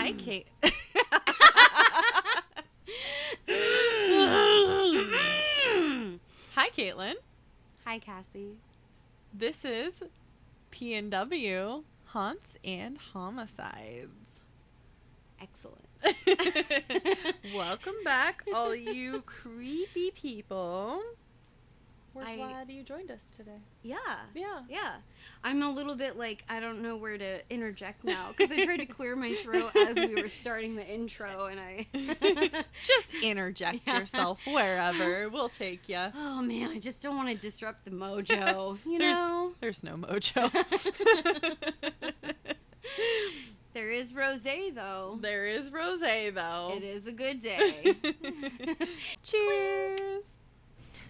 Hi, Kate. Hi, Caitlin. Hi, Cassie. This is PNW, Haunts and Homicides. Excellent. Welcome back, all you creepy people. We're glad you joined us today. Yeah. Yeah. I'm a little bit like, I don't know where to interject now, because I tried to clear my throat as we were starting the intro, and I... Just interject yourself wherever. We'll take you. Oh, man, I just don't want to disrupt the mojo, you know? There's no mojo. There is rosé, though. There is rosé, though. It is a good day. Cheers.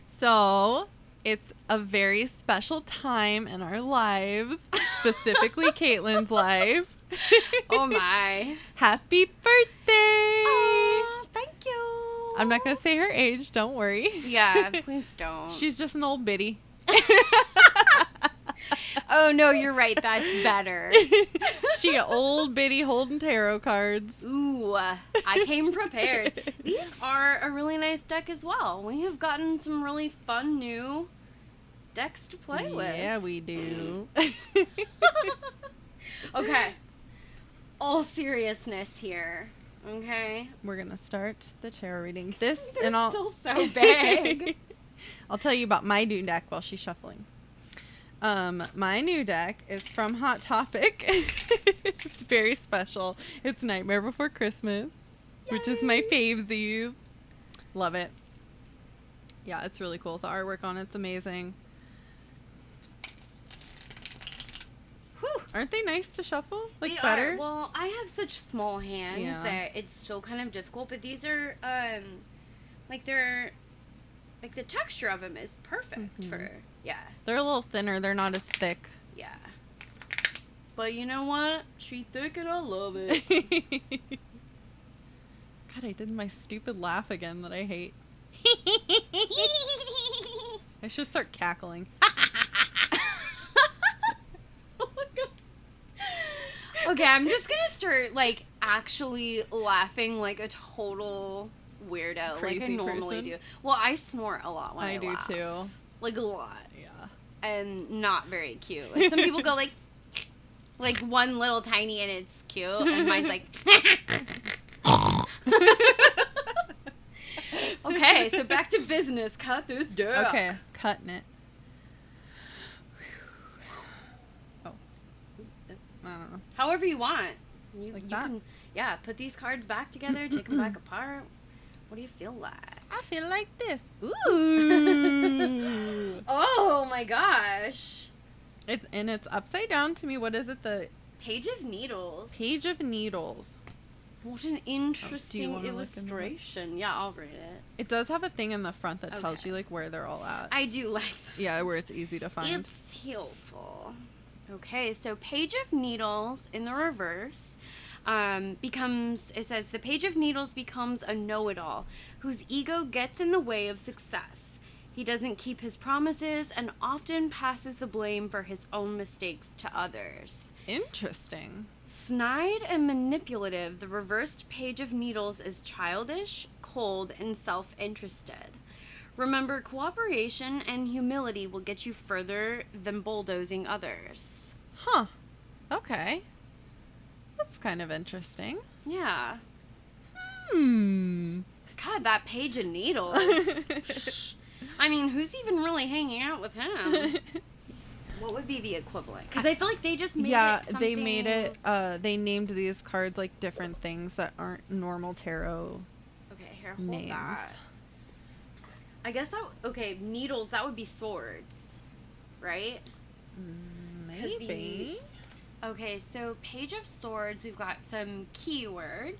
So, it's a very special time in our lives, specifically Caitlin's life. Oh, my. Happy birthday! Aw, thank you. I'm not going to say her age, don't worry. Yeah, please don't. She's just an old biddy. Oh, no, you're right. That's better. She an old biddy holding tarot cards. Ooh, I came prepared. These are a really nice deck as well. We have gotten some really fun new decks to play with. Yeah, we do. Okay. All seriousness here. Okay. We're going to start the tarot reading. This They're and I'll still so big. I'll tell you about my new deck while she's shuffling. My new deck is from Hot Topic. It's very special. It's Nightmare Before Christmas, which is my favesies. Love it. Yeah, it's really cool. The artwork on it's amazing. Whew. Aren't they nice to shuffle? Like They better? are. Well, I have such small hands Yeah. that it's still kind of difficult, but these are, they're, the texture of them is perfect for, yeah. They're a little thinner. They're not as thick. Yeah. But you know what? She thick and I love it. God, I did my stupid laugh again that I hate. I should start cackling. Oh my God. Okay, I'm just gonna start, actually laughing like a total weirdo. Crazy like I normally person? do. Well, I snort a lot when I do laugh. too. Like a lot. Yeah. And not very cute. Like some people go like one little tiny and it's cute, and mine's like. Okay, so back to business. Cut this down. Okay, cutting it. Oh. I don't know. However you want. You that? can, put these cards back together, take them back apart. What do you feel like? I feel like this. Ooh. Oh my gosh. It's upside down to me. What is it? The Page of Needles. Page of Needles. What an interesting wanna look into it? illustration. Yeah, I'll read it. It does have a thing in the front that tells Okay. you where they're all at. I do like that. Yeah, where it's easy to find. It's helpful. Okay, so Page of Needles in the reverse it says, the Page of Needles becomes a know-it-all whose ego gets in the way of success. He doesn't keep his promises and often passes the blame for his own mistakes to others. Interesting. Snide and manipulative, the reversed Page of Needles is childish, cold, and self-interested. Remember, cooperation and humility will get you further than bulldozing others. Huh. Okay. That's kind of interesting. Yeah. God, that Page of Needles. I mean, who's even really hanging out with him? What would be the equivalent? Because I feel like they just made it something... they made it, they named these cards different things that aren't normal tarot Okay, here, hold names. that. I guess needles, that would be swords, right? Maybe. Okay, so Page of Swords, we've got some keywords.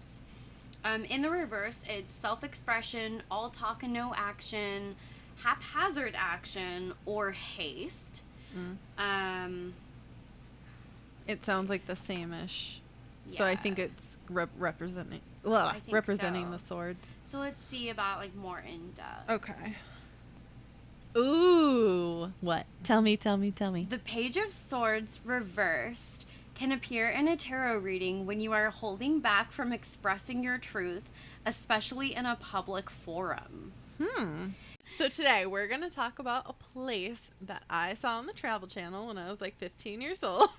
In the reverse, it's self-expression, all talk and no action, haphazard action, or haste. It sounds like the same-ish. Yeah. So I think it's representing I think representing so. the swords. So let's see about more in depth. Okay. Ooh. What? Tell me. The Page of Swords reversed can appear in a tarot reading when you are holding back from expressing your truth, especially in a public forum. So today we're going to talk about a place that I saw on the Travel Channel when I was like 15 years old.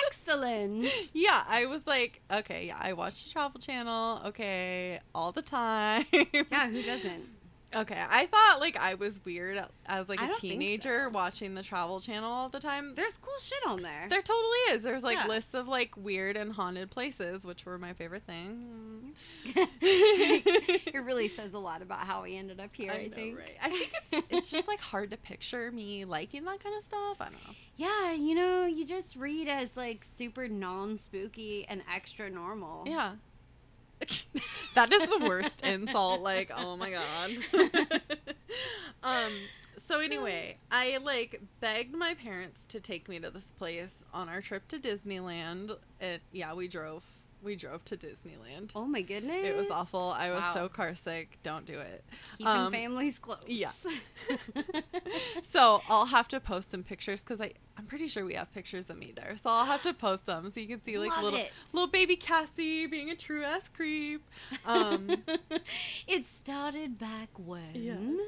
Excellent. Yeah, I was like, okay, yeah, I watch the Travel Channel, okay, all the time. Yeah, who doesn't? Okay, I thought like I was weird as like I a don't think teenager so. watching the Travel Channel all the time. There's cool shit on there. There totally is. There's like Yeah. lists of like weird and haunted places, which were my favorite thing. It really says a lot about how we ended up here, I know, think. right? I think it's just like hard to picture me liking that kind of stuff. I don't know. Yeah, you just read as like super non-spooky and extra normal. Yeah. That is the worst insult. Like, oh my god. So anyway, I like begged my parents to take me to this place on our trip to Disneyland. We drove to Disneyland. Oh my goodness. It was awful. I was Wow. so car sick. Don't do it. Keeping families close. Yeah. So I'll have to post some pictures because I'm pretty sure we have pictures of me there. So I'll have to post them so you can see like Love it. little baby Cassie being a true ass creep. It started back when. Yes.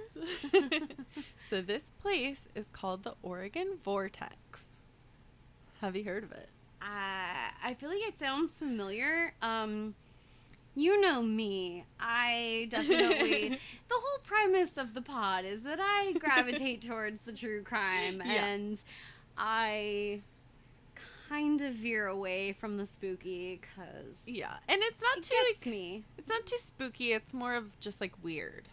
So this place is called the Oregon Vortex. Have you heard of it? I feel like it sounds familiar. You know me. I definitely... The whole premise of the pod is that I gravitate towards the true crime, Yeah. and I kind of veer away from the spooky, because... Yeah, and it's not It too gets like me. it's not too spooky. It's more of just like weird.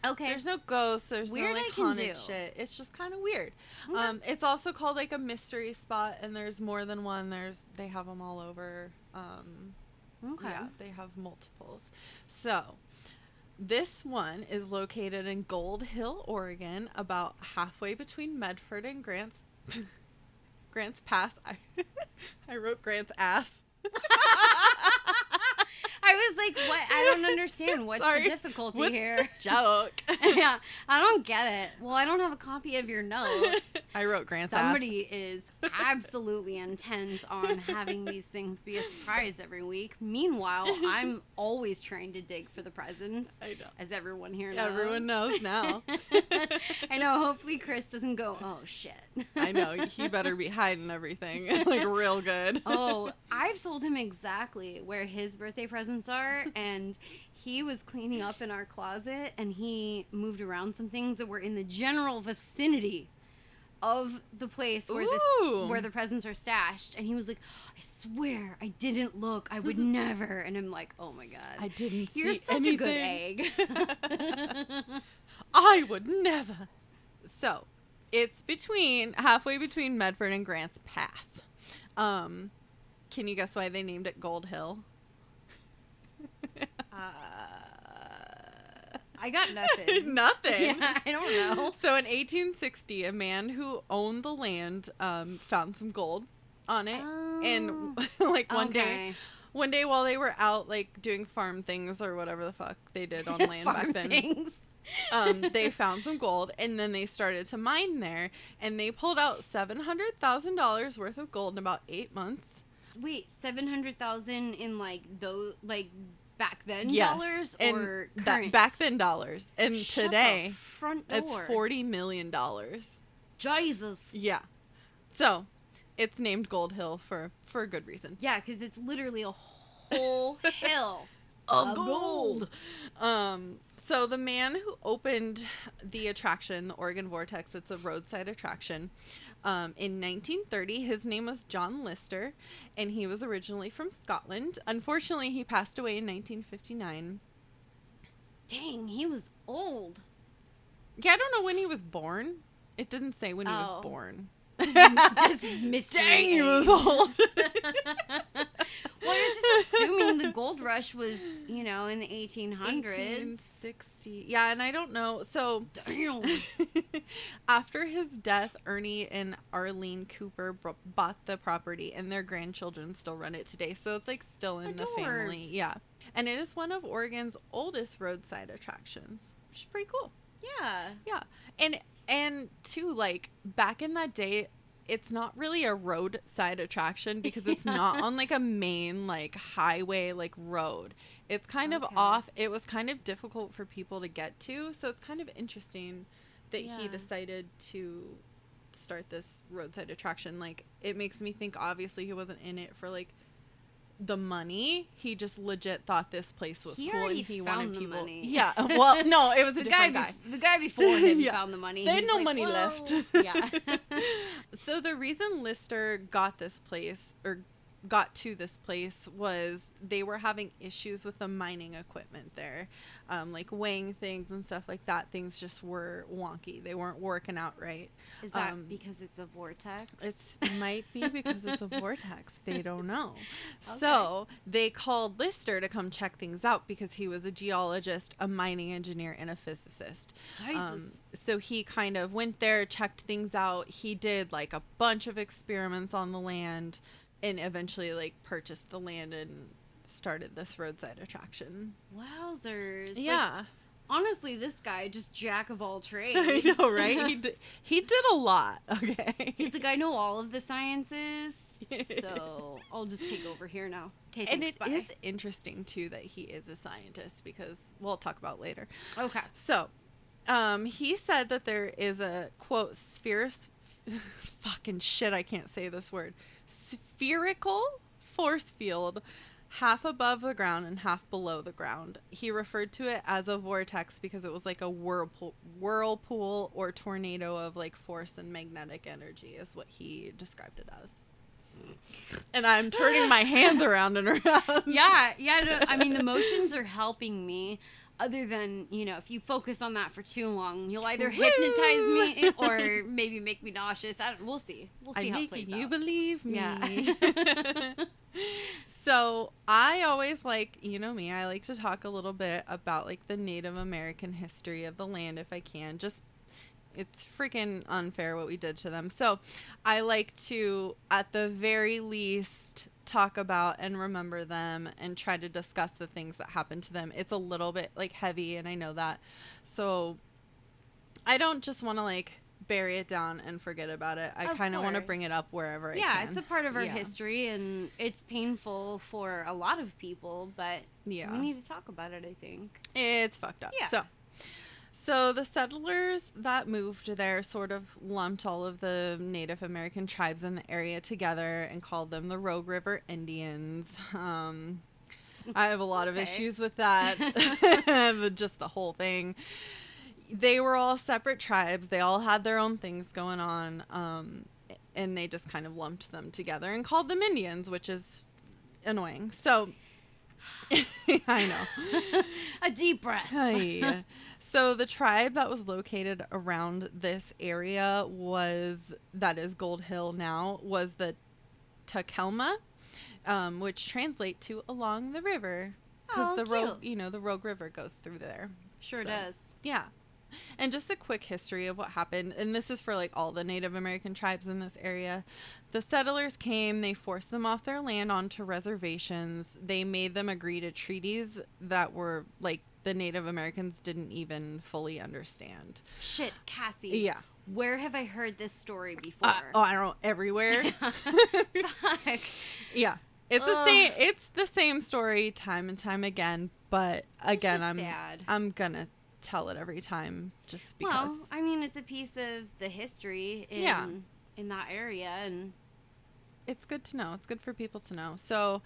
Okay. There's no ghosts. There's Weird no like I can haunted do. shit. It's just kind of weird. Okay. It's also called like a mystery spot, and there's more than one. They have them all over. Okay. Yeah, they have multiples. So this one is located in Gold Hill, Oregon, about halfway between Medford and Grants Pass. I wrote Grants Ass. I was like, what? I don't understand. What's Sorry. the difficulty What's here? the joke? Yeah, I don't get it. Well, I don't have a copy of your notes. I wrote Grants Somebody is absolutely intent on having these things be a surprise every week. Meanwhile, I'm always trying to dig for the presents, Ass. I know. as everyone here knows. Everyone knows now. I know. Hopefully, Chris doesn't go, oh, shit. I know. He better be hiding everything like real good. Oh, I've told him exactly where his birthday presents are, and he was cleaning up in our closet, and he moved around some things that were in the general vicinity of the place where Ooh. where the presents are stashed, and he was like, I swear I didn't look, I would never. And I'm like, oh my god, I didn't you're see such anything. a good egg. I would never. So, it's halfway between Medford and Grants Pass. Can you guess why they named it Gold Hill? I got nothing. Nothing. Yeah, I don't know. So in 1860, a man who owned the land found some gold on it, and like one day while they were out like doing farm things or whatever the fuck they did on land back then, Things. they found some gold, and then they started to mine there, and they pulled out $700,000 worth of gold in about 8 months. Wait, 700,000 in like those like back then Yes, dollars and or that current? back then dollars, and Shut today the front it's door. $40 million. Jesus. Yeah, so it's named Gold Hill for a good reason. Yeah, because it's literally a whole hill Of gold. So the man who opened the attraction, the Oregon Vortex, it's a roadside attraction. In 1930, his name was John Lister, and he was originally from Scotland. Unfortunately, he passed away in 1959. Dang, he was old. Yeah, I don't know when he was born. It didn't say when he was Oh. born. Just mystery. Dang, he was egg. old. Well, I was just assuming the gold rush was, in the 1800s. 1860. Yeah, and I don't know. So Damn. after his death, Ernie and Arlene Cooper bought the property, and their grandchildren still run it today. So it's like still in the family. Adorbs. Yeah. And it is one of Oregon's oldest roadside attractions, which is pretty cool. Yeah. Yeah. And too, like, back in that day, it's not really a roadside attraction because it's not on like a main like highway like road. It's kind of off. It was kind of difficult for people to get to, so it's kind of interesting that he decided to start this roadside attraction. Like, it makes me think obviously he wasn't in it for like the money. He just legit thought this place was cool and he wanted people. Money. Yeah. Well, no, it was a different guy. The guy before him found the money. They had no money left. Yeah. So the reason Lister got this place, or got to this place, was they were having issues with the mining equipment there, like weighing things and stuff like that. Things just were wonky. They weren't working out right. Is that because it's a vortex? It might be because it's a vortex. They don't know. Okay. So they called Lister to come check things out because he was a geologist, a mining engineer, and a physicist. Jesus. So he kind of went there, checked things out. He did like a bunch of experiments on the land, and eventually, like, purchased the land and started this roadside attraction. Wowzers. Yeah. Like, honestly, this guy, just jack of all trades. I know, right? He did a lot, okay? He's like, I know all of the sciences, so I'll just take over here now. Okay, thanks, and it bye. is interesting, too, that he is a scientist, because we'll talk about later. Okay. So, he said that there is a, quote, fucking shit, I can't say this word. Spherical force field, half above the ground and half below the ground. He referred to it as a vortex because it was like a whirlpool or tornado of like force and magnetic energy is what he described it as. And I'm turning my hands around and around. Yeah. No, I mean, the motions are helping me. Other than, if you focus on that for too long, you'll either hypnotize me or maybe make me nauseous. We'll see. We'll see how it plays out. You believe me. Yeah. So I always like, me, I like to talk a little bit about like the Native American history of the land if I can. Just, it's freaking unfair what we did to them. So I like to, at the very least, talk about and remember them and try to discuss the things that happened to them. It's a little bit like heavy, and I know that. So I don't just want to like bury it down and forget about it. I kind of want to bring it up wherever I can. Yeah, it's a part of our history, and it's painful for a lot of people, but we need to talk about it, I think. It's fucked up. Yeah. So the settlers that moved there sort of lumped all of the Native American tribes in the area together and called them the Rogue River Indians. I have a lot of issues with that. Just the whole thing. They were all separate tribes. They all had their own things going on. And they just kind of lumped them together and called them Indians, which is annoying. So I know. A deep breath. So the tribe that was located around this area that is Gold Hill now, was the Takelma, which translate to along the river. Because the Rogue River goes through there. Sure does. Yeah. And just a quick history of what happened, and this is for like all the Native American tribes in this area. The settlers came, they forced them off their land onto reservations. They made them agree to treaties that were like the Native Americans didn't even fully understand. Shit, Cassie. Yeah. Where have I heard this story before? I don't know, everywhere. Fuck. Yeah. It's the same story time and time again, but again, I'm gonna tell it every time just because. Well, I mean, it's a piece of the history in that area, and it's good to know. It's good for people to know. So,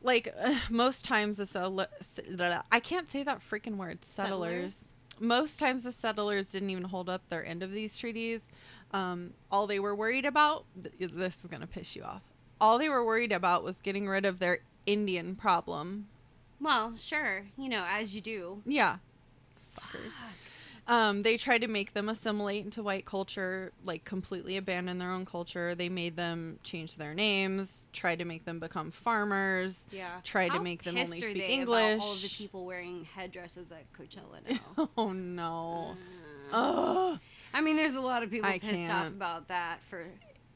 like, most times I can't say that freaking word, settlers. Most times the settlers didn't even hold up their end of these treaties. All they were worried about, this is going to piss you off. All they were worried about was getting rid of their Indian problem. Well, sure. As you do. Yeah. Fuckers. They tried to make them assimilate into white culture, like completely abandon their own culture. They made them change their names, tried to make them become farmers. Yeah. Tried to make them only speak English. About all of the people wearing headdresses at Coachella now? Oh no. I mean, there's a lot of people pissed off about that for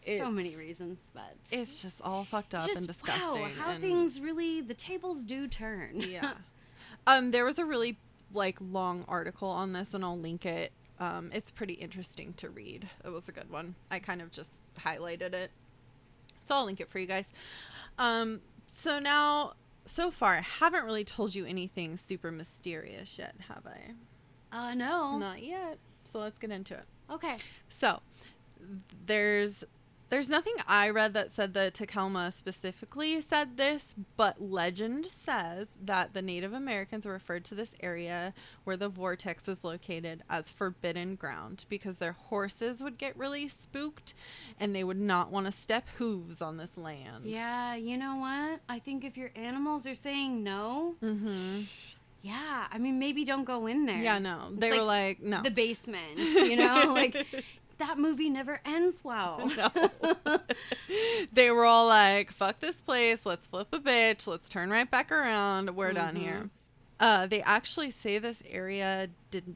so many reasons, but it's just all fucked up and disgusting. Wow, how things really, the tables do turn. Yeah. There was a really long article on this, and I'll link it it's pretty interesting to read. It was a good one. I kind of just highlighted it. So I'll link it for you guys. So now, so far, I haven't really told you anything super mysterious yet, have I? No. Not yet. So let's get into it. Okay. So there's nothing I read that said that Tacoma specifically said this, but legend says that the Native Americans referred to this area where the vortex is located as forbidden ground because their horses would get really spooked and they would not want to step hooves on this land. Yeah, you know what? I think if your animals are saying no, yeah, I mean, maybe don't go in there. Yeah, no. It's They were like, no. The basement, you know? Like, that movie never ends well. No. They were all like, fuck this place. Let's flip a bitch. Let's turn right back around. We're done here. They actually say this area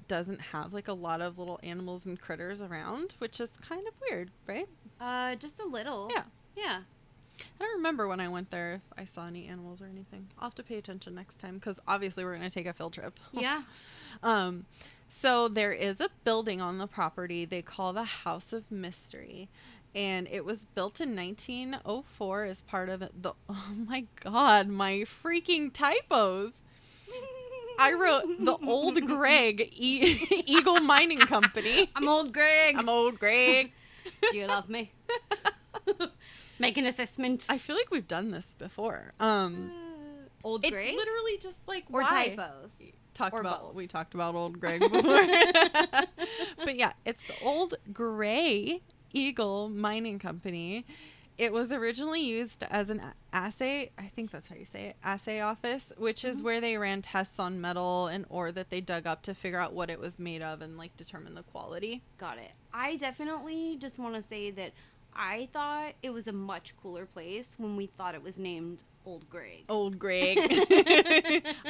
doesn't have like a lot of little animals and critters around, which is kind of weird, right? Just a little. Yeah. Yeah. I don't remember when I went there if I saw any animals or anything. I'll have to pay attention next time because obviously we're going to take a field trip. Yeah. So there is a building on the property they call the House of Mystery. And it was built in 1904 as part of the... Oh my God, my freaking typos. I wrote the Old Greg Eagle Mining Company. I'm Old Greg. I'm Old Greg. Do you love me? Make an assessment. I feel like we've done this before. Old It Greg? literally just like Or why? typos? Or both. We talked about Old Greg before. But yeah, it's the Old Gray Eagle Mining Company. It was originally used as an assay, I think that's how you say it, assay office, which is where they ran tests on metal and ore that they dug up to figure out what it was made of and like determine the quality. Got it. I definitely just want to say that I thought it was a much cooler place when we thought it was named Old Greg. Old Greg.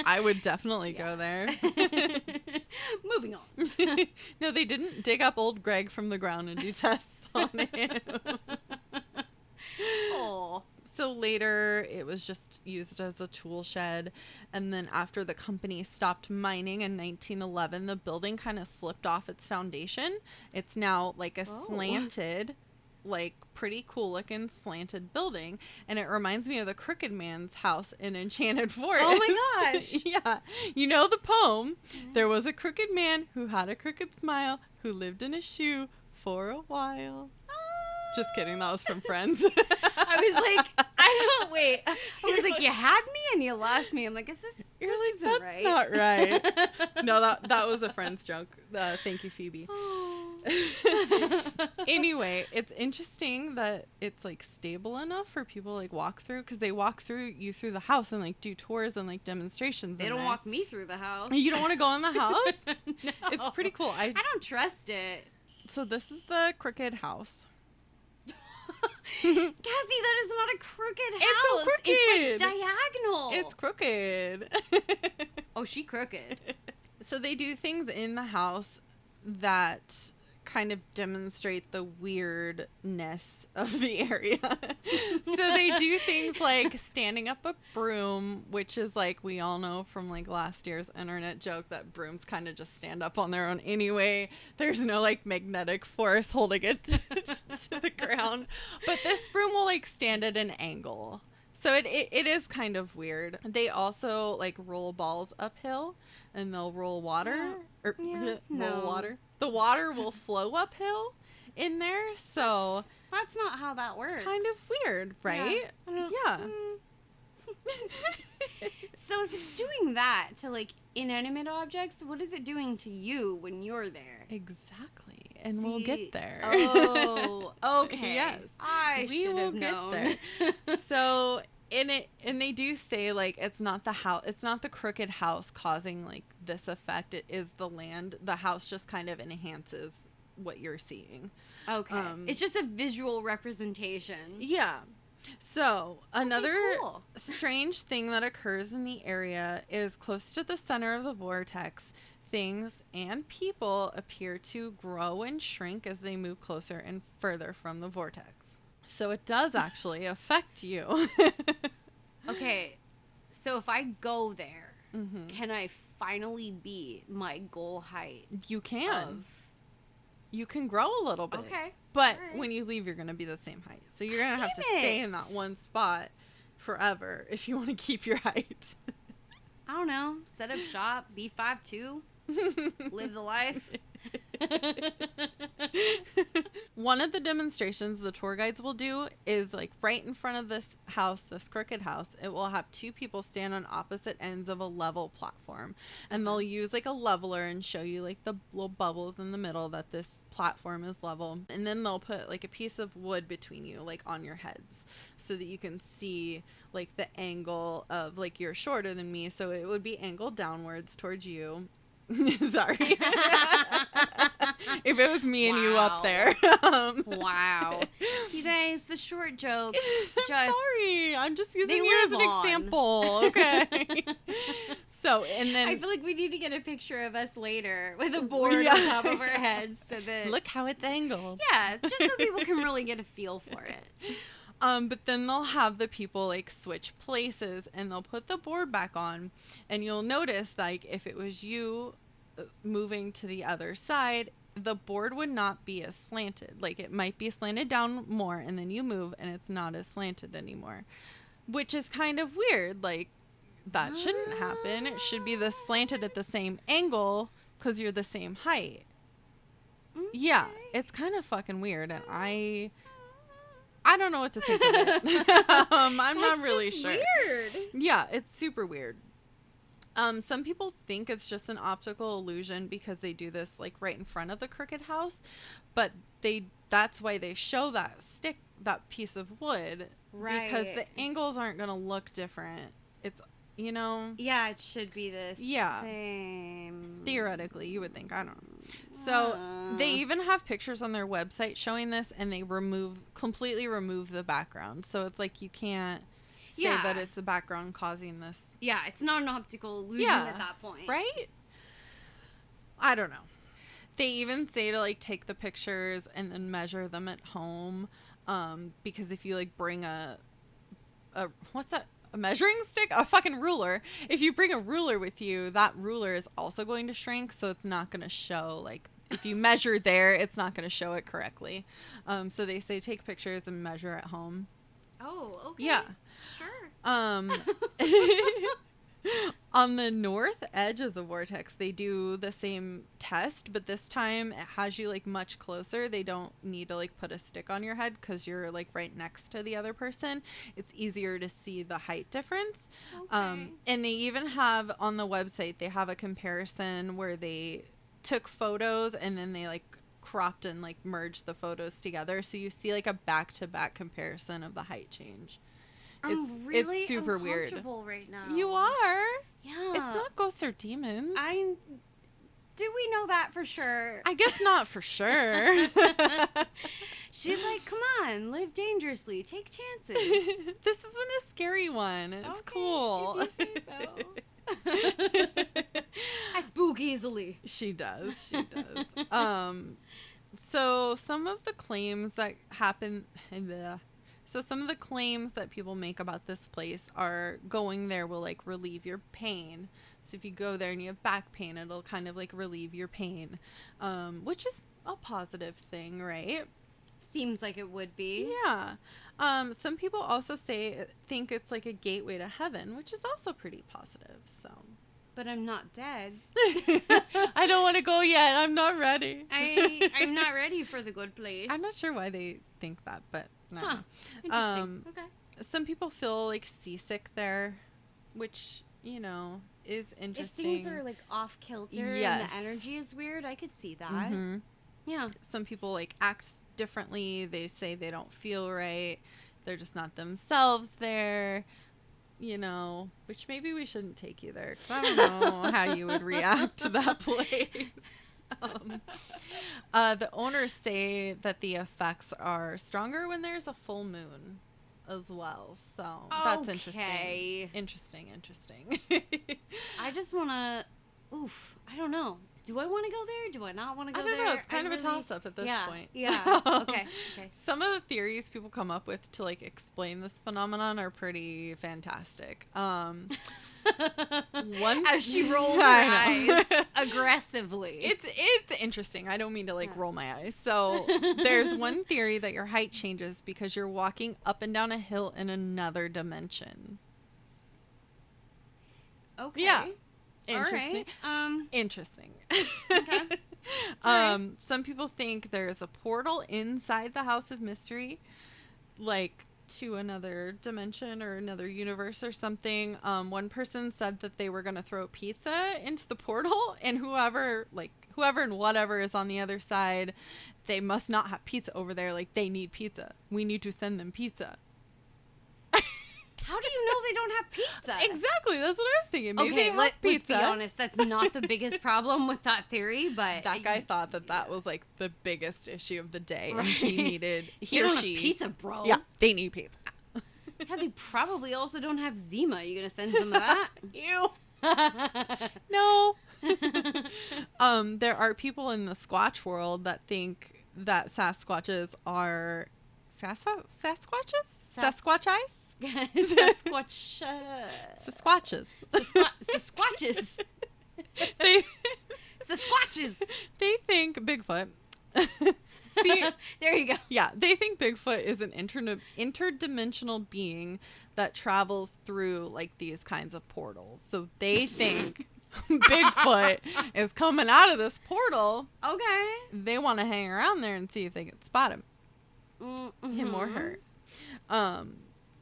I would definitely go there. Moving on. No, they didn't dig up Old Greg from the ground and do tests on him. Oh. So later, it was just used as a tool shed. And then after the company stopped mining in 1911, the building kind of slipped off its foundation. It's now like a slanted, like pretty cool looking slanted building. And it reminds me of the Crooked Man's house in Enchanted Forest. Oh my gosh. Yeah. You know the poem, there was a crooked man who had a crooked smile who lived in a shoe for a while. Just kidding. That was from Friends. I was like, wait. I was like, you had me and you lost me. I'm like, is this, You're this like, isn't that's right. not right. No, that was a Friends joke. Thank you, Phoebe. Anyway, it's interesting that it's like stable enough for people to like walk through because they walk through the house and like do tours and like demonstrations. They don't walk me through the house. You don't want to go in the house? No. It's pretty cool. I don't trust it. So this is the Crooked House. Cassie, that is not a crooked house. It's so crooked. It's like diagonal. It's crooked. Oh, she crooked. So they do things in the house that kind of demonstrate the weirdness of the area. So they do things like standing up a broom, which is like, we all know from like last year's internet joke that brooms kind of just stand up on their own anyway. There's no like magnetic force holding it to the ground. But this broom will like stand at an angle. So it is kind of weird. They also like roll balls uphill and they'll roll water. Roll water. The water will flow uphill in there. So That's not how that works. kind of weird, right? Yeah. So if it's doing that to like inanimate objects, what is it doing to you when you're there? Exactly. And we'll get there. Oh, okay. Yes. I We should will have get known. there. So and they do say like it's not the house, it's not the crooked house causing like this effect. It is the land. The house just kind of enhances what you're seeing. Okay. It's just a visual representation. Yeah. So another cool. strange thing that occurs in the area is close to the center of the vortex, things and people appear to grow and shrink as they move closer and further from the vortex. So it does actually affect you. Okay. So if I go there, can I finally beat my goal height You can. of you can grow a little bit. Okay. But All right. when you leave, you're going to be the same height. So you're going to have to Damn stay it. in that one spot forever if you want to keep your height. I don't know. Set up shop. Be 5'2". Live the life. One of the demonstrations the tour guides will do is like right in front of this house, this crooked house. It will have two people stand on opposite ends of a level platform, and they'll use like a leveler and show you like the little bubbles in the middle that this platform is level, and then they'll put like a piece of wood between you, like on your heads, so that you can see like the angle of, like, you're shorter than me, so it would be angled downwards towards you. Sorry. If it was me and you up there. Wow. You guys, the short joke. Sorry, I'm just using They you as live an on. example. Okay. So, and then I feel like we need to get a picture of us later with a board Yeah. on top of our heads so that look how it's angled. yeah, just so people can really get a feel for it. But then they'll have the people like switch places and they'll put the board back on, and you'll notice like if it was you moving to the other side, the board would not be as slanted. Like it might be slanted down more, and then you move and it's not as slanted anymore, which is kind of weird. Like that shouldn't happen. It should be the slanted at the same angle because you're the same height. Yeah, it's kind of fucking weird, and I don't know what to think of it. I'm not really just sure. Weird. Yeah, it's super weird. Some people think it's just an optical illusion because they do this like right in front of the crooked house, but that's why they show that piece of wood, Right. because the angles aren't going to look different. It's, you know, Yeah, it should be the Yeah. same. theoretically, you would think. I don't know. So they even have pictures on their website showing this, and they completely remove the background. So it's like you can't say Yeah. that it's the background causing this. Yeah, it's not an optical illusion Yeah. at that point. Right? I don't know. They even say to like take the pictures and then measure them at home, because if you like bring a what's that? A measuring stick? A fucking ruler. If you bring a ruler with you, that ruler is also going to shrink, so it's not going to show, like, if you measure there, it's not going to show it correctly. So they say take pictures and measure at home. Oh, okay. Yeah. Sure. On the north edge of the vortex, they do the same test, but this time it has you like much closer. They don't need to like put a stick on your head because you're like right next to the other person. It's easier to see the height difference. Okay. And they even have on the website, they have a comparison where they took photos and then they like cropped and like merged the photos together, so you see like a back-to-back comparison of the height change. I'm really it's super weird. uncomfortable right now. You are. Yeah. It's not ghosts or demons. Do we know that for sure? I guess not for sure. She's like, come on, live dangerously, take chances. This isn't a scary one. It's Okay, cool. if you say so. I spook easily. She does. She does. So some of the claims that happen. So some of the claims that people make about this place are going there will like relieve your pain. So if you go there and you have back pain, it'll kind of like relieve your pain, which is a positive thing, right? Seems like it would be. Yeah. Some people also think it's like a gateway to heaven, which is also pretty positive. So. But I'm not dead. I don't want to go yet. I'm not ready. I'm not ready for the good place. I'm not sure why they think that, but no. Huh. Interesting. Okay. Some people feel like seasick there, which, you know, is If interesting. things are like off kilter Yes. and the energy is weird, I could see that. Mhm. Yeah. Some people like act differently. They say they don't feel right. They're just not themselves there. You know, which maybe we shouldn't take you there because I don't know how you would react to that place. The owners say that the effects are stronger when there's a full moon as well. So that's Okay. interesting. I just want to. Oof. I don't know. Do I want to go there? Do I not want to I go don't there? know. It's kind of a toss-up at this yeah, point. Yeah. Okay. Okay. Some of the theories people come up with to like explain this phenomenon are pretty fantastic. As she rolls her eyes aggressively. It's interesting. I don't mean to roll my eyes. So there's one theory that your height changes because you're walking up and down a hill in another dimension. Okay. Yeah. Interesting. All right. Interesting. Okay. Right. Some people think there's a portal inside the House of Mystery, to another dimension or another universe or something. One person said that they were going to throw pizza into the portal, and whoever and whatever is on the other side, they must not have pizza over there. They need pizza. We need to send them pizza. How do you know they don't have pizza? Exactly. That's what I was thinking. Maybe okay, let's be pizza. honest. That's not the biggest problem with that theory, but... That guy thought that was, the biggest issue of the day. Right. And he needed... He they or don't she... have pizza, bro. Yeah, they need pizza. Yeah, they probably also don't have Zima. You gonna send some of that? Ew. No. There are people in the Squatch world that think that Sasquatches are... Sasquatches? Sasquatches? Sasquatch. Sasquatches. Sasquatches. Sasquatches. They think Bigfoot. See, there you go. Yeah, they think Bigfoot is an interdimensional being that travels through these kinds of portals. So they think Bigfoot is coming out of this portal. Okay. They want to hang around there and see if they can spot him. Mm-hmm. Him or her.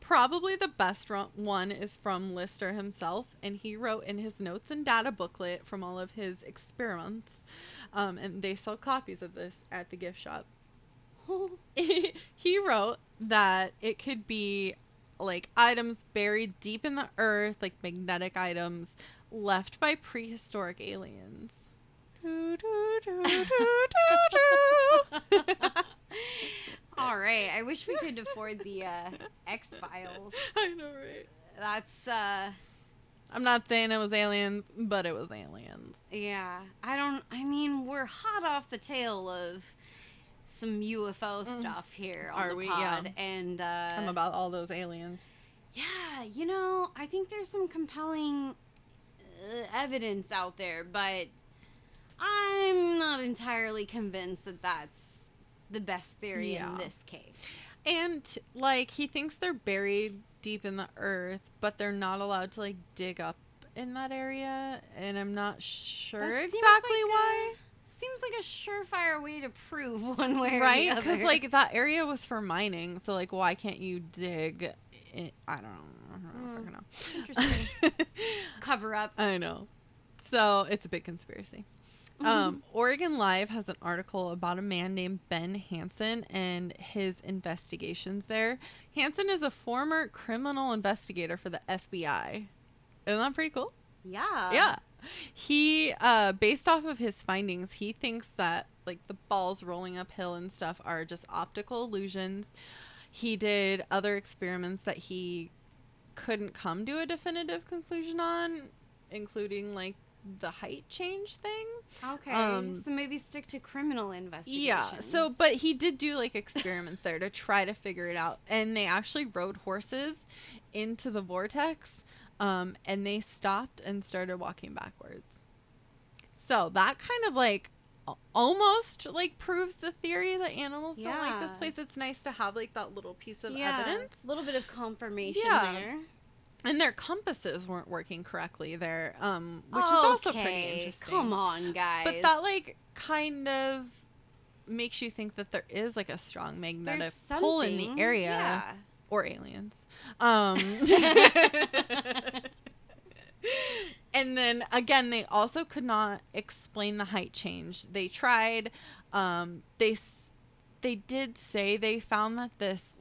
Probably the best one is from Lister himself, and he wrote in his notes and data booklet from all of his experiments, and they sell copies of this at the gift shop. He wrote that it could be items buried deep in the earth, magnetic items left by prehistoric aliens. All right. I wish we could afford the X-Files. I know, right? That's, I'm not saying it was aliens, but it was aliens. yeah. We're hot off the tail of some UFO stuff here on the pod. Yeah. And, I'm about all those aliens. Yeah, I think there's some compelling evidence out there, but I'm not entirely convinced that that's the best theory in this case. And he thinks they're buried deep in the earth, but they're not allowed to dig up in that area, and I'm not sure exactly why. Seems like a surefire way to prove one way or right? the other. Because that area was for mining, so why can't you dig I don't know. I don't know. Interesting. Cover up. I know. So it's a big conspiracy. Oregon Live has an article about a man named Ben Hansen and his investigations there. Hansen is a former criminal investigator for the FBI. Isn't that pretty cool? Yeah. Yeah. He, based off of his findings, he thinks that the balls rolling uphill and stuff are just optical illusions. He did other experiments that he couldn't come to a definitive conclusion on, including the height change thing. Okay. So maybe stick to criminal investigations. Yeah. So, but he did do experiments there to try to figure it out. And they actually rode horses into the vortex. And they stopped and started walking backwards. So that kind of almost proves the theory that animals don't like this place. It's nice to have that little piece of evidence. A little bit of confirmation there. And their compasses weren't working correctly there, which is also pretty interesting. Come on, guys. But that kind of makes you think that there is a strong magnetic pull in the area. Yeah. Or aliens. And then again, they also could not explain the height change. They tried. They did say they found that this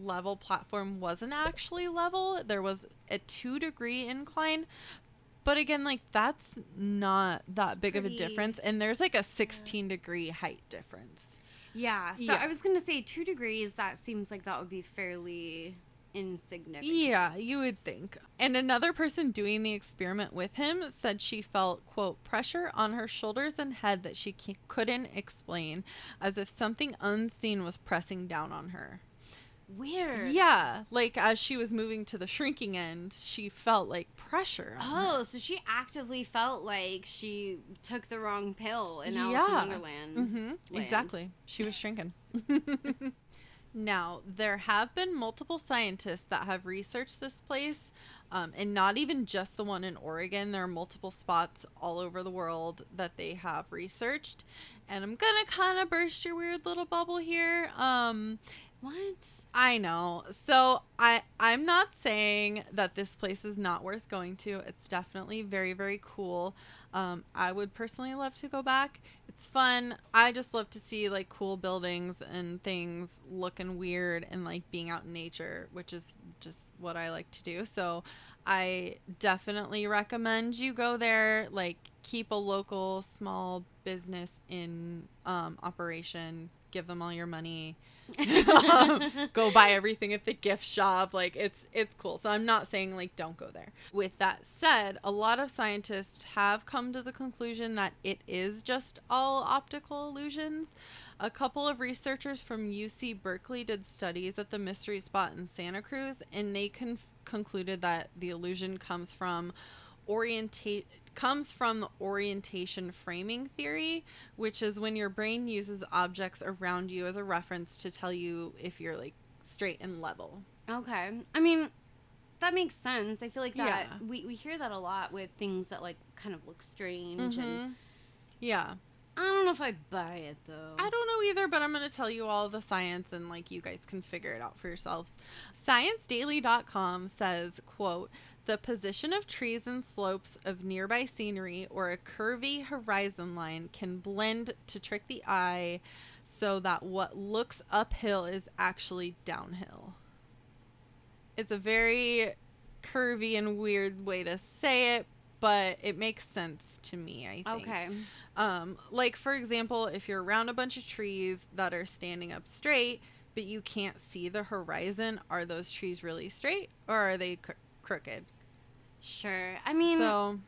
level platform wasn't actually level. There was a 2-degree incline. But again, that's not that big of a difference. And there's a 16-degree height difference. Yeah. So I was going to say 2 degrees. That seems like that would be fairly insignificant. Yeah, you would think. And another person doing the experiment with him said she felt, quote, pressure on her shoulders and head that she couldn't explain, as if something unseen was pressing down on her. Weird. Yeah, like as she was moving to the shrinking end, she felt like pressure on her. Oh, so she actively felt like she took the wrong pill in Alice in Wonderland. Mm-hmm. Exactly. She was shrinking. Now, there have been multiple scientists that have researched this place, and not even just the one in Oregon. There are multiple spots all over the world that they have researched. And I'm going to kind of burst your weird little bubble here. What? I know. So I'm not saying that this place is not worth going to. It's definitely very, very cool. I would personally love to go back. It's fun. I just love to see like cool buildings and things looking weird and like being out in nature, which is just what I like to do. So I definitely recommend you go there. Like keep a local small business in operation. Give them all your money. Go buy everything at the gift shop. Like it's cool. So I'm not saying like don't go there. With that said, a lot of scientists have come to the conclusion that it is just all optical illusions. A couple of researchers from UC Berkeley did studies at the mystery spot in Santa Cruz, and they concluded that the illusion comes from the orientation framing theory, which is when your brain uses objects around you as a reference to tell you if you're like straight and level. Okay. I mean, that makes sense. I feel like that we hear that a lot with things that like kind of look strange. And yeah. I don't know if I buy it though. I don't know either, but I'm going to tell you all the science and like you guys can figure it out for yourselves. ScienceDaily.com says, quote, "The position of trees and slopes of nearby scenery or a curvy horizon line can blend to trick the eye so that what looks uphill is actually downhill." It's a very curvy and weird way to say it, but it makes sense to me, I think. Okay. Like, for example, if you're around a bunch of trees that are standing up straight, but you can't see the horizon, are those trees really straight or are they crooked? Sure. I mean, so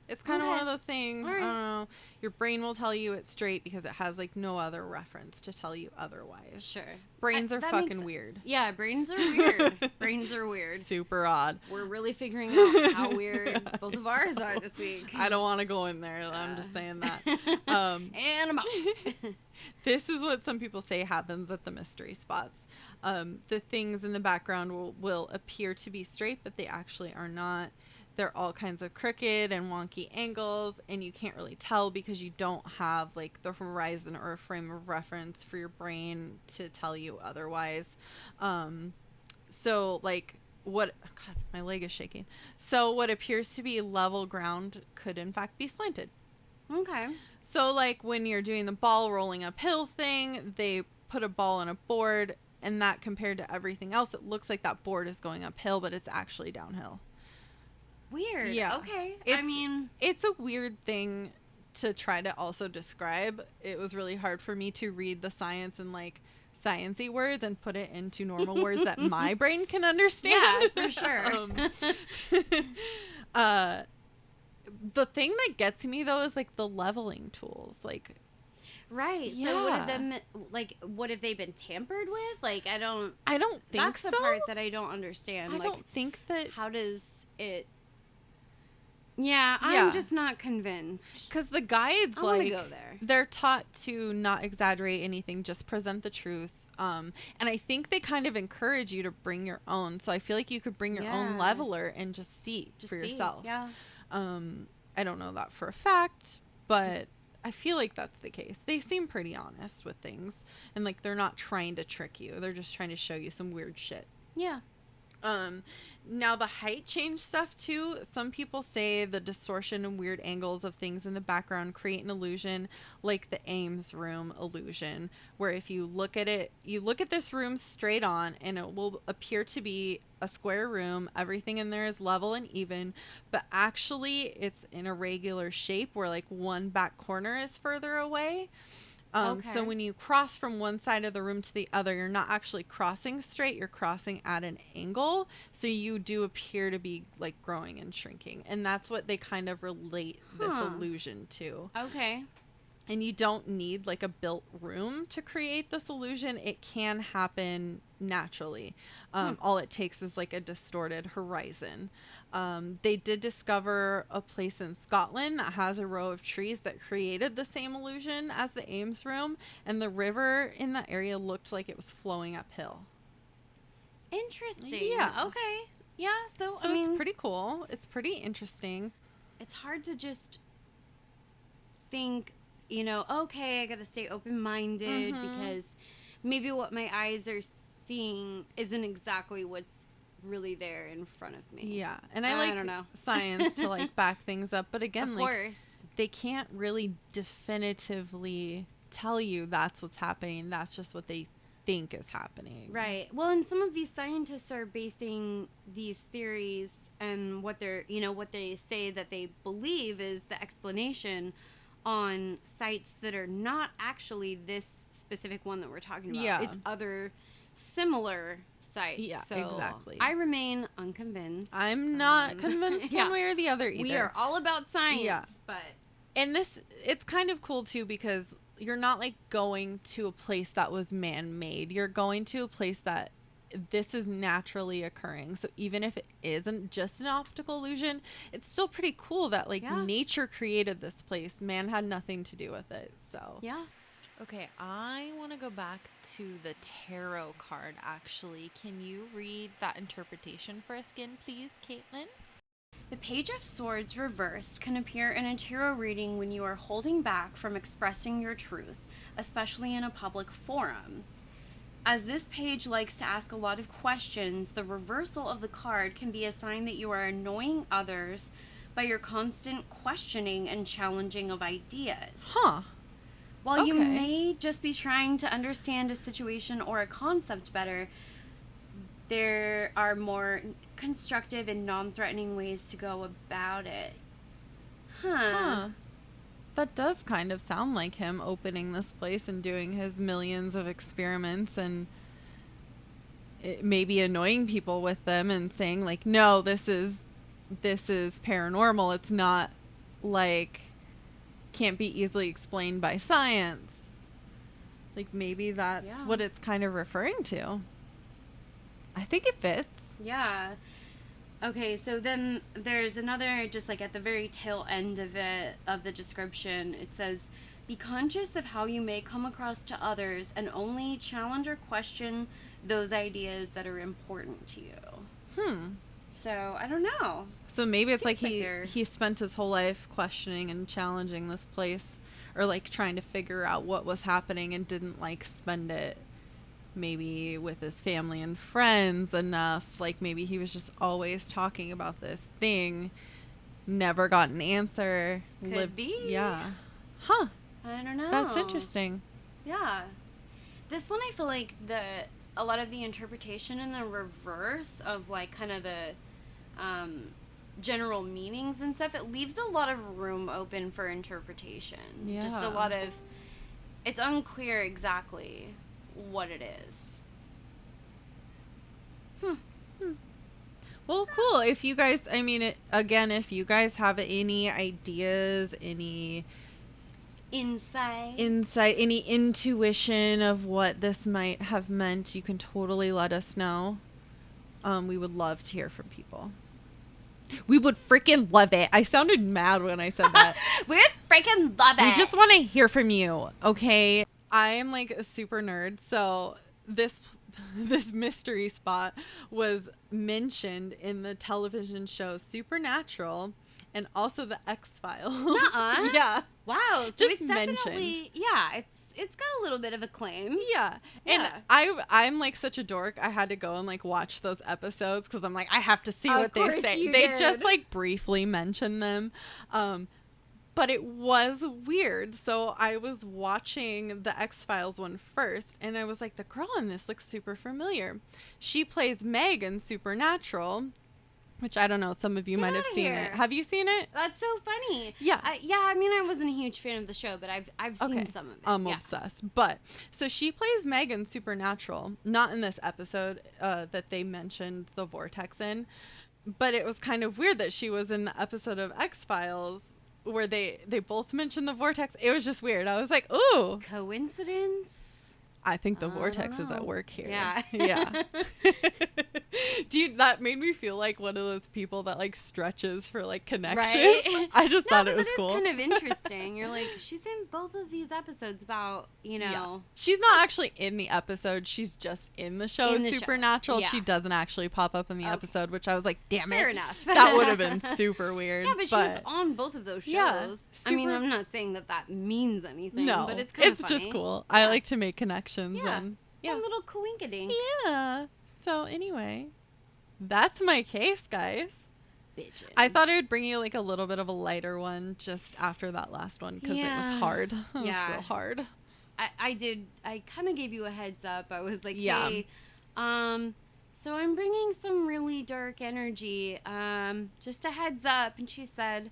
it's kind of one of those things. Right. I don't know. Your brain will tell you it's straight because it has like no other reference to tell you otherwise. Sure. Brains are fucking weird. Yeah, brains are weird. Brains are weird. Super odd. We're really figuring out how weird both of ours are this week. I don't want to go in there. I'm just saying that. And I'm out. This is what some people say happens at the mystery spots. The things in the background will appear to be straight, but they actually are not. They're all kinds of crooked and wonky angles, and you can't really tell because you don't have like the horizon or a frame of reference for your brain to tell you otherwise. So like what, God, my leg is shaking. So what appears to be level ground could in fact be slanted. Okay. So like when you're doing the ball rolling uphill thing, they put a ball on a board, and that compared to everything else, it looks like that board is going uphill, but it's actually downhill. Weird. Yeah. Okay. It's a weird thing to try to also describe. It was really hard for me to read the science and like sciencey words and put it into normal words that my brain can understand. Yeah, for sure. The thing that gets me though is like the leveling tools, like. Right. Yeah. So what have they been tampered with? Like, I don't think that's so. That's the part that I don't understand. I like, don't think that. How does it? Yeah, I'm just not convinced. Because the guides, I want to go there. They're taught to not exaggerate anything, just present the truth. And I think they kind of encourage you to bring your own. So I feel like you could bring your own leveler and just see for yourself. Yeah. I don't know that for a fact, but I feel like that's the case. They seem pretty honest with things, and like they're not trying to trick you. They're just trying to show you some weird shit. Yeah. Now the height change stuff too. Some people say the distortion and weird angles of things in the background create an illusion like the Ames room illusion, where if you look at it, you look at this room straight on and it will appear to be a square room. Everything in there is level and even, but actually it's in a regular shape where like one back corner is further away. So when you cross from one side of the room to the other, you're not actually crossing straight, you're crossing at an angle. So you do appear to be like growing and shrinking. And that's what they kind of relate this illusion to. Okay. And you don't need like a built room to create this illusion. It can happen naturally. All it takes is like a distorted horizon. They did discover a place in Scotland that has a row of trees that created the same illusion as the Ames room. And the river in that area looked like it was flowing uphill. Interesting. Yeah. Okay. Yeah. So So I mean, it's pretty cool. It's pretty interesting. it's hard to just think, okay, I got to stay open-minded because maybe what my eyes are seeing isn't exactly what's really there in front of me. Yeah. And I don't know. science to like back things up. But again, Of like course. they can't really definitively tell you that's what's happening. That's just what they think is happening. Right. Well, and some of these scientists are basing these theories and what they say that they believe is the explanation on sites that are not actually this specific one that we're talking about. Yeah. It's other similar sites. Yeah, so exactly. I remain unconvinced. I'm not convinced yeah. one way or the other either. We are all about science, Yeah. but And it's kind of cool too because you're not like going to a place that was man-made. You're going to a place that this is naturally occurring. So even if it isn't just an optical illusion, it's still pretty cool that like nature created this place. Man had nothing to do with it. So yeah. Okay, I want to go back to the tarot card, actually. Can you read that interpretation for us again, please, Caitlin? The Page of Swords reversed can appear in a tarot reading when you are holding back from expressing your truth, especially in a public forum. As this page likes to ask a lot of questions, the reversal of the card can be a sign that you are annoying others by your constant questioning and challenging of ideas. Huh. While you Okay. may just be trying to understand a situation or a concept better, there are more constructive and non-threatening ways to go about it. Huh. That does kind of sound like him opening this place and doing his millions of experiments and maybe annoying people with them and saying like, no, this is paranormal. It's not like can't be easily explained by science. Like maybe that's what it's kind of referring to. I think it fits. Yeah. Okay, so then there's another, just like at the very tail end of it, of the description, it says, be conscious of how you may come across to others and only challenge or question those ideas that are important to you. So, I don't know. So maybe it's like Seems he spent his whole life questioning and challenging this place or like trying to figure out what was happening and didn't like spend it maybe with his family and friends enough. Like maybe he was just always talking about this thing, never got an answer. Could be. Yeah. Huh. I don't know. That's interesting. Yeah. This one, I feel like a lot of the interpretation in the reverse of like kind of the general meanings and stuff, it leaves a lot of room open for interpretation. Yeah. Just a lot of, it's unclear exactly what it is. Well, cool. If you guys, I mean, if you guys have any ideas, any Insight, any intuition of what this might have meant, you can totally let us know. We would love to hear from people. We would freaking love it. I sounded mad when I said that. We would freaking love it. We just want to hear from you, okay? I am like a super nerd, so this mystery spot was mentioned in the television show Supernatural and also the X-Files. Nuh-uh. Yeah. Wow. So Just it's mentioned. definitely, yeah, it's got a little bit of acclaim. Yeah. And I'm like such a dork. I had to go and like watch those episodes because I'm like, I have to see what they say. They just like briefly mention them. But it was weird. So I was watching the X-Files one first, and I was like, the girl in this looks super familiar. She plays Meg in Supernatural, which I don't know. Some of you might have seen it. Have you seen it? That's so funny. Yeah. I mean, I wasn't a huge fan of the show, but I've seen some of it. I'm obsessed. But so she plays Meg in Supernatural, not in this episode that they mentioned the Vortex in, but it was kind of weird that she was in the episode of X-Files where they both mentioned the vortex. It was just weird. I was like, ooh. Coincidence? I think the I vortex don't is at know. work here. Yeah. Yeah. Dude, that made me feel like one of those people that like stretches for like connections. Right? I just thought it was that cool. is kind of interesting. You're like, she's in both of these episodes about, you know. Yeah. She's not actually in the episode. She's just in the show In the show. Supernatural. Yeah. She doesn't actually pop up in the Okay. episode, which I was like, damn Fair it. enough. That would have been super weird. Yeah, but she was on both of those shows. Yeah, I mean, super- I'm not saying that means anything, No, but it's kind of it's funny. just cool. I like to make connections. Yeah. And A little coinkadink. yeah. So anyway, that's my case, guys. Bitchin'. I thought I would bring you like a little bit of a lighter one just after that last one because it Yeah. was hard. It was Yeah. real hard. I did. I kind of gave you a heads up. I was like, Yeah. hey, so I'm bringing some really dark energy. Just a heads up. And she said,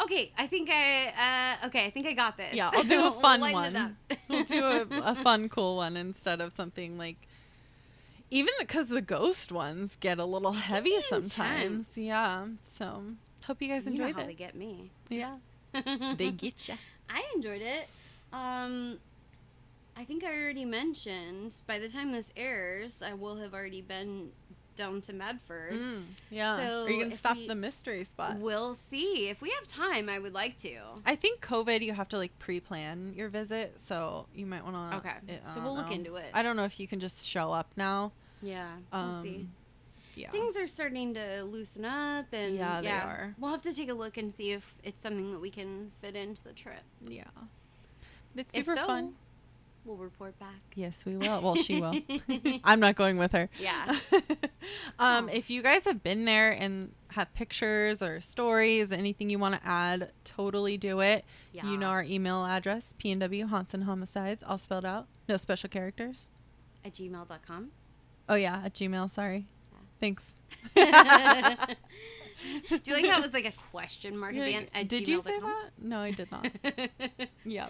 okay, I think I got this. Yeah, I'll do a We'll fun lighten it one. up. We'll do a fun, cool one instead of something like. Even because the ghost ones get a little heavy be sometimes. intense. Yeah. So hope you guys You know enjoyed how it. they get me. Yeah. They get ya. I enjoyed it. I think I already mentioned, by the time this airs, I will have already been down to Medford. Yeah. So Are you going to if stop we- the mystery spot? We'll see. If we have time, I would like to. I think COVID, you have to like pre-plan your visit, so you might want to. Okay. So we'll look into it. I don't know if you can just show up now. Yeah, we'll see. Yeah. Things are starting to loosen up, and Yeah, they are. We'll have to take a look and see if it's something that we can fit into the trip. Yeah. But it's If super so, fun. we'll report back. Yes, we will. Well, she will. I'm not going with her. Yeah. If you guys have been there and have pictures or stories, anything you want to add, totally do it. You know our email address, PNW Haunts and Homicides, all spelled out. No special characters. At gmail.com. Oh, yeah, at Gmail. Sorry. Yeah. Thanks. Do you like how it was like a question mark at the end? At Did you say gmail.com? that? No, I did not. Yep.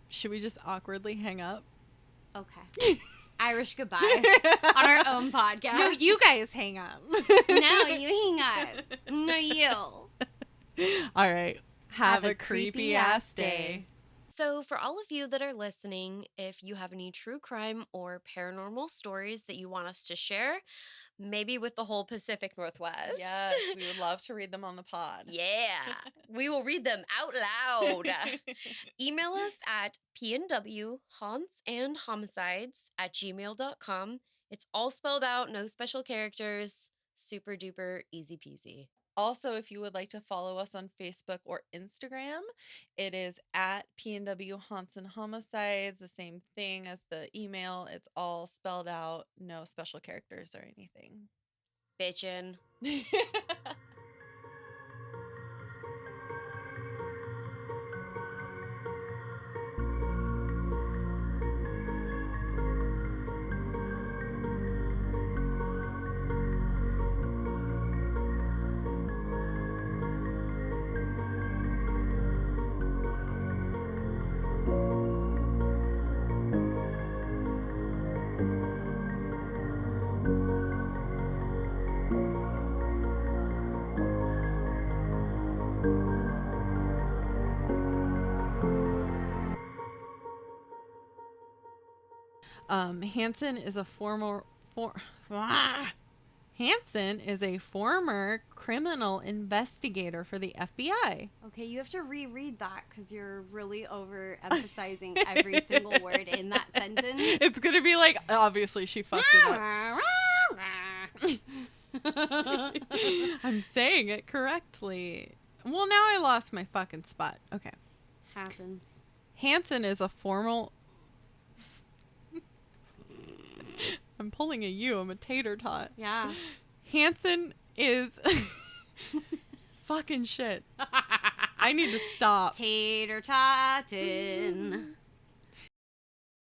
Should we just awkwardly hang up? Okay. Irish goodbye on our own podcast. No, you guys hang up. No, you hang up. No, you. All right. Have a creepy ass day. So, for all of you that are listening, if you have any true crime or paranormal stories that you want us to share, maybe with the whole Pacific Northwest. Yes, we would love to read them on the pod. Yeah, we will read them out loud. Email us at pnwhauntsandhomicides@gmail.com. It's all spelled out, no special characters, super duper easy peasy. Also, if you would like to follow us on Facebook or Instagram, it is at PNW Haunts and Homicides, the same thing as the email. It's all spelled out, no special characters or anything. Bitchin'. Hansen is a Hansen is a former criminal investigator for the FBI. Okay, you have to reread that because you're really overemphasizing every single word in that sentence. It's gonna be like, obviously she fucked it up. I'm saying it correctly. Well, now I lost my fucking spot. Okay. Happens. Hansen is a formal. I'm pulling a U. I'm a tater tot. Yeah. Hansen is fucking shit. I need to stop. Tater tottin'.